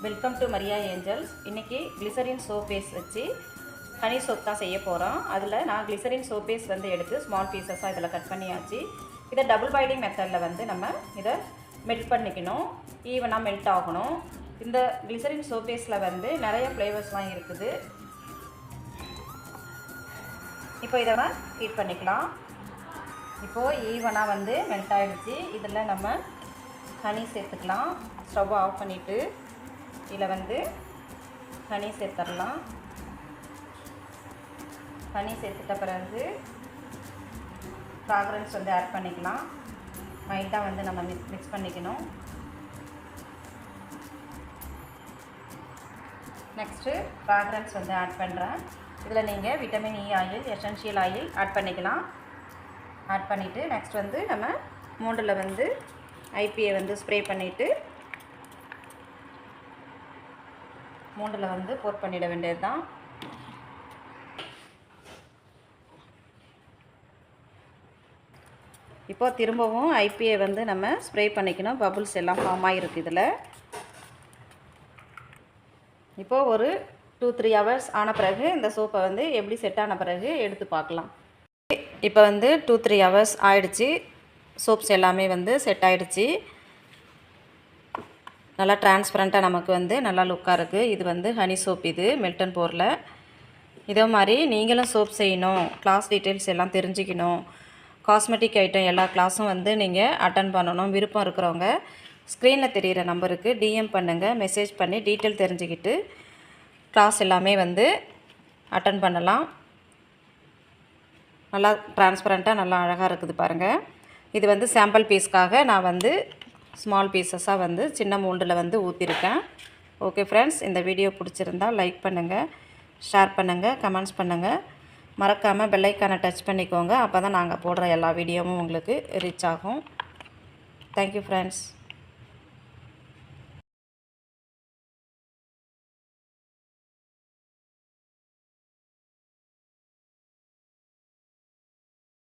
Welcome to Maria Angels. இன்றைக்கி glycerin soap base வச்சு honey soap தான் செய்ய போகிறோம். அதில் நான் கிளிசரின் சோப் பேஸ் வந்து எடுத்து ஸ்மால் பீசஸாக இதில் கட் பண்ணியாச்சு. இதை டபுள் பாயிலிங் மெத்தடில் வந்து நம்ம இதை மெல்ட் பண்ணிக்கணும், ஈவனாக மெல்ட் ஆகணும். இந்த கிளிசரின் சோப் பேஸில் வந்து நிறைய ஃப்ளேவர்ஸ்லாம் இருக்குது. இப்போ இதை நம்ம ஹீட் பண்ணிக்கலாம். இப்போது ஈவனாக வந்து மெல்ட் ஆகிடுச்சு. இதில் நம்ம ஹனி சேர்த்துக்கலாம். ஸ்டவ் ஆஃப் பண்ணிவிட்டு இதில் வந்து ஹனி சேர்த்துடலாம். ஹனி சேர்த்துட்ட பிறகு ஃப்ராக்ரன்ஸ் வந்து ஆட் பண்ணிக்கலாம். மைல்டாக வந்து நம்ம மிக்ஸ் பண்ணிக்கணும். நெக்ஸ்ட்டு ஃப்ராக்ரன்ஸ் வந்து ஆட் பண்ணுறேன். இதில் நீங்கள் vitamin E oil, essential oil add பண்ணிக்கலாம். ஆட் பண்ணிவிட்டு நெக்ஸ்ட் வந்து நம்ம மூண்டில் வந்து ஐபிஏ வந்து ஸ்ப்ரே பண்ணிவிட்டு மூண்டில் வந்து போட் பண்ணிட வேண்டியது தான். இப்போது திரும்பவும் ஐபிஏ வந்து நம்ம ஸ்ப்ரே பண்ணிக்கணும். பபுள்ஸ் எல்லாம் ஃபார்ம் ஆகிருக்கு இதில். இப்போது ஒரு 2-3 ஹவர்ஸ் ஆன பிறகு இந்த சோப்பை வந்து எப்படி செட் ஆன பிறகு எடுத்து பார்க்கலாம். இப்போ வந்து 2-3 ஹவர்ஸ் ஆயிடுச்சு. சோப்ஸ் எல்லாமே வந்து செட் ஆகிடுச்சு. நல்லா டிரான்ஸ்பரண்ட்டாக நமக்கு வந்து நல்லா லுக்காக இருக்குது. இது வந்து ஹனி சோப், இது மெல்டன் போரில். இதே மாதிரி நீங்களும் சோப் செய்யணும், கிளாஸ் டீட்டெயில்ஸ் எல்லாம் தெரிஞ்சுக்கணும், காஸ்மெட்டிக் ஐட்டம் எல்லா கிளாஸும் வந்து நீங்கள் அட்டன் பண்ணணும் விருப்பம் இருக்கிறவங்க ஸ்க்ரீனில் தெரிகிற நம்பருக்கு டிஎம் பண்ணுங்கள். மெசேஜ் பண்ணி டீட்டெயில் தெரிஞ்சுக்கிட்டு கிளாஸ் எல்லாமே வந்து அட்டன் பண்ணலாம். நல்லா டிரான்ஸ்பரண்ட்டாக நல்லா அழகாக இருக்குது பாருங்கள். இது வந்து சாம்பிள் பீஸ்க்காக நான் வந்து ஸ்மால் பீசஸாக வந்து சின்ன மோல்டில் வந்து ஊற்றிருக்கேன். ஓகே ஃப்ரெண்ட்ஸ், இந்த வீடியோ பிடிச்சிருந்தால் லைக் பண்ணுங்கள், ஷேர் பண்ணுங்கள், கமெண்ட்ஸ் பண்ணுங்கள். மறக்காமல் பெல் ஐக்கானை டச் பண்ணிக்கோங்க. அப்போ தான் நாங்கள் போடுற எல்லா வீடியோவும் உங்களுக்கு ரீச் ஆகும். Thank you friends.